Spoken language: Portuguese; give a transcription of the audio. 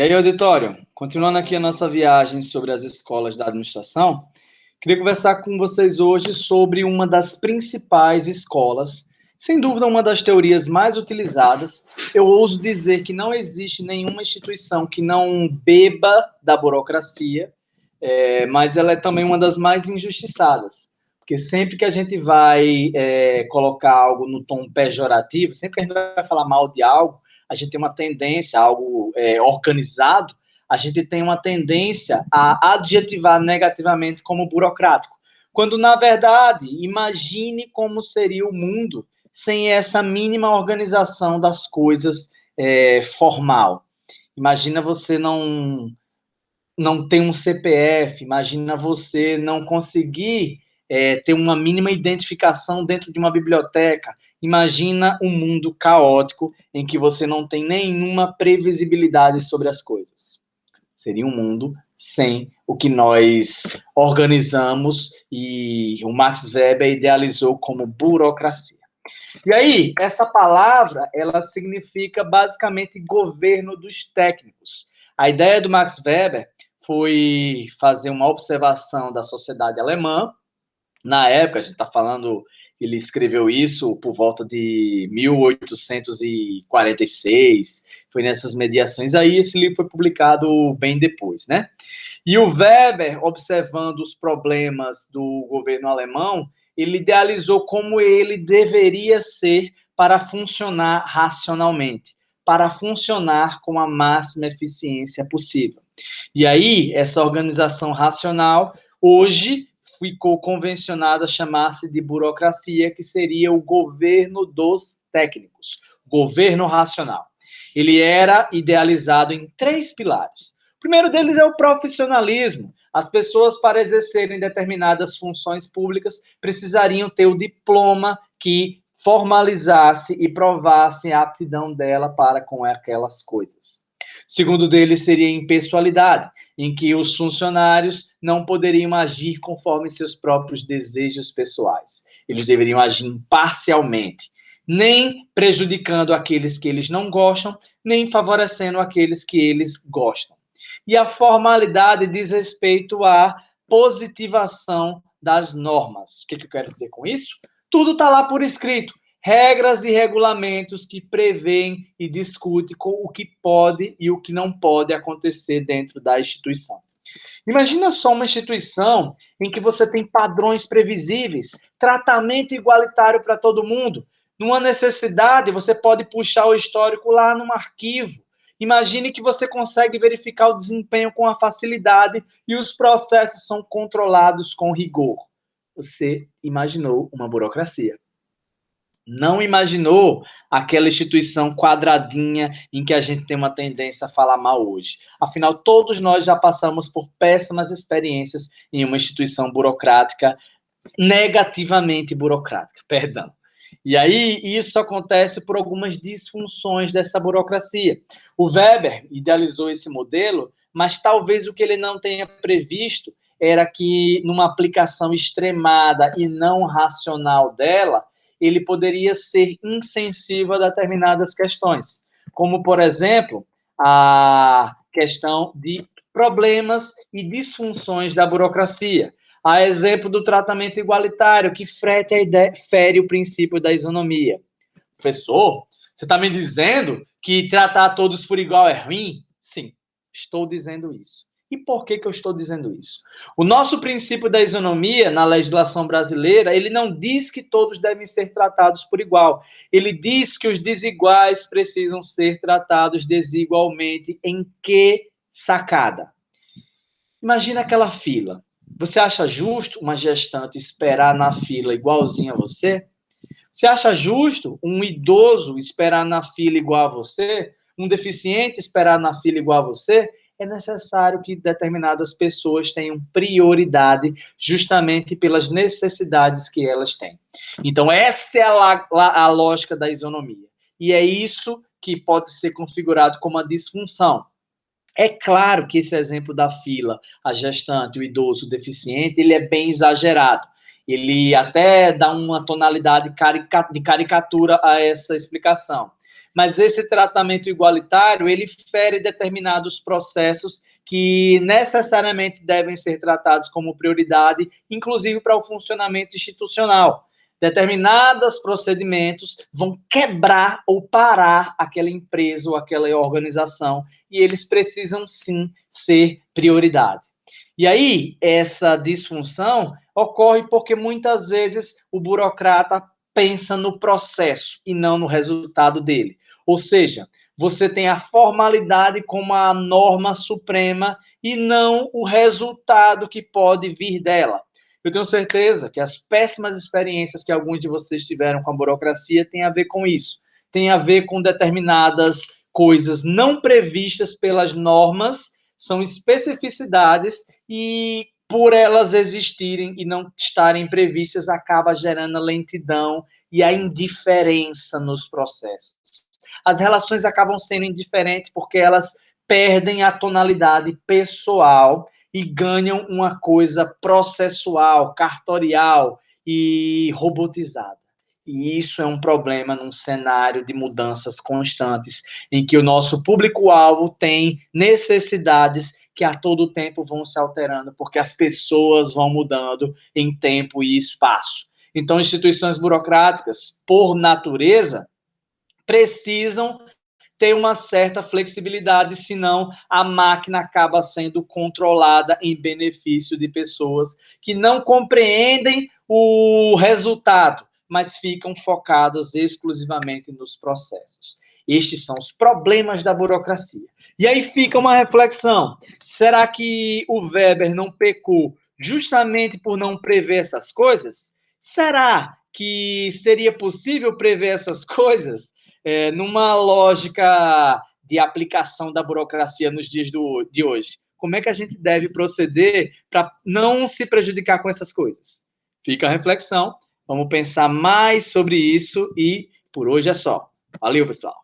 E aí, auditório, continuando aqui a nossa viagem sobre as escolas da administração, queria conversar com vocês hoje sobre uma das principais escolas, sem dúvida uma das teorias mais utilizadas. Eu ouso dizer que não existe nenhuma instituição que não beba da burocracia, mas ela é também uma das mais injustiçadas, porque sempre que a gente vai colocar algo no tom pejorativo, sempre que a gente vai falar mal de algo, a gente tem uma tendência, algo organizado, a gente tem uma tendência a adjetivar negativamente como burocrático. Quando, na verdade, imagine como seria o mundo sem essa mínima organização das coisas formal. Imagina você não ter um CPF, imagina você não conseguir ter uma mínima identificação dentro de uma biblioteca. Imagina um mundo caótico em que você não tem nenhuma previsibilidade sobre as coisas. Seria um mundo sem o que nós organizamos e o Max Weber idealizou como burocracia. E aí, essa palavra, ela significa basicamente governo dos técnicos. A ideia do Max Weber foi fazer uma observação da sociedade alemã. Na época, a gente está falando, ele escreveu isso por volta de 1846, foi nessas mediações aí, esse livro foi publicado bem depois, né? E o Weber, observando os problemas do governo alemão, ele idealizou como ele deveria ser para funcionar racionalmente, para funcionar com a máxima eficiência possível. E aí, essa organização racional, hoje, ficou convencionada a chamar-se de burocracia, que seria o governo dos técnicos, governo racional. Ele era idealizado em 3 pilares. O primeiro deles é o profissionalismo. As pessoas, para exercerem determinadas funções públicas, precisariam ter o diploma que formalizasse e provasse a aptidão dela para com aquelas coisas. O segundo deles seria a impessoalidade, em que os funcionários não poderiam agir conforme seus próprios desejos pessoais. Eles deveriam agir imparcialmente, nem prejudicando aqueles que eles não gostam, nem favorecendo aqueles que eles gostam. E a formalidade diz respeito à positivação das normas. O que eu quero dizer com isso? Tudo está lá por escrito. Regras e regulamentos que prevêem e discutem com o que pode e o que não pode acontecer dentro da instituição. Imagina só uma instituição em que você tem padrões previsíveis, tratamento igualitário para todo mundo. Numa necessidade, você pode puxar o histórico lá num arquivo. Imagine que você consegue verificar o desempenho com a facilidade e os processos são controlados com rigor. Você imaginou uma burocracia. Não imaginou aquela instituição quadradinha em que a gente tem uma tendência a falar mal hoje. Afinal, todos nós já passamos por péssimas experiências em uma instituição burocrática, negativamente burocrática, perdão. E aí, isso acontece por algumas disfunções dessa burocracia. O Weber idealizou esse modelo, mas talvez o que ele não tenha previsto era que, numa aplicação extremada e não racional dela, ele poderia ser insensível a determinadas questões, como, por exemplo, a questão de problemas e disfunções da burocracia. A exemplo do tratamento igualitário, que fere o princípio da isonomia. Professor, você está me dizendo que tratar todos por igual é ruim? Sim, estou dizendo isso. E por que eu estou dizendo isso? O nosso princípio da isonomia, na legislação brasileira, ele não diz que todos devem ser tratados por igual. Ele diz que os desiguais precisam ser tratados desigualmente. Em que sacada? Imagina aquela fila. Você acha justo uma gestante esperar na fila igualzinho a você? Você acha justo um idoso esperar na fila igual a você? Um deficiente esperar na fila igual a você? É necessário que determinadas pessoas tenham prioridade justamente pelas necessidades que elas têm. Então, essa é a lógica da isonomia. E é isso que pode ser configurado como a disfunção. É claro que esse exemplo da fila, a gestante, o idoso, o deficiente, ele é bem exagerado. Ele até dá uma tonalidade de caricatura a essa explicação. mas esse tratamento igualitário, ele fere determinados processos que necessariamente devem ser tratados como prioridade, inclusive para o funcionamento institucional. Determinados procedimentos vão quebrar ou parar aquela empresa ou aquela organização, e eles precisam, sim, ser prioridade. E aí, essa disfunção ocorre porque muitas vezes o burocrata pensa no processo e não no resultado dele. Ou seja, você tem a formalidade como a norma suprema e não o resultado que pode vir dela. Eu tenho certeza que as péssimas experiências que alguns de vocês tiveram com a burocracia têm a ver com isso. Tem a ver com determinadas coisas não previstas pelas normas, são especificidades e por elas existirem e não estarem previstas, acaba gerando a lentidão e a indiferença nos processos. As relações acabam sendo indiferentes porque elas perdem a tonalidade pessoal e ganham uma coisa processual, cartorial e robotizada. E isso é um problema num cenário de mudanças constantes, em que o nosso público-alvo tem necessidades que a todo tempo vão se alterando, porque as pessoas vão mudando em tempo e espaço. Então, instituições burocráticas, por natureza, precisam ter uma certa flexibilidade, senão a máquina acaba sendo controlada em benefício de pessoas que não compreendem o resultado, mas ficam focados exclusivamente nos processos. Estes são os problemas da burocracia. E aí fica uma reflexão: será que o Weber não pecou justamente por não prever essas coisas? Será que seria possível prever essas coisas? Numa lógica de aplicação da burocracia nos dias de hoje? Como é que a gente deve proceder para não se prejudicar com essas coisas? Fica a reflexão. Vamos pensar mais sobre isso e por hoje é só. Valeu, pessoal!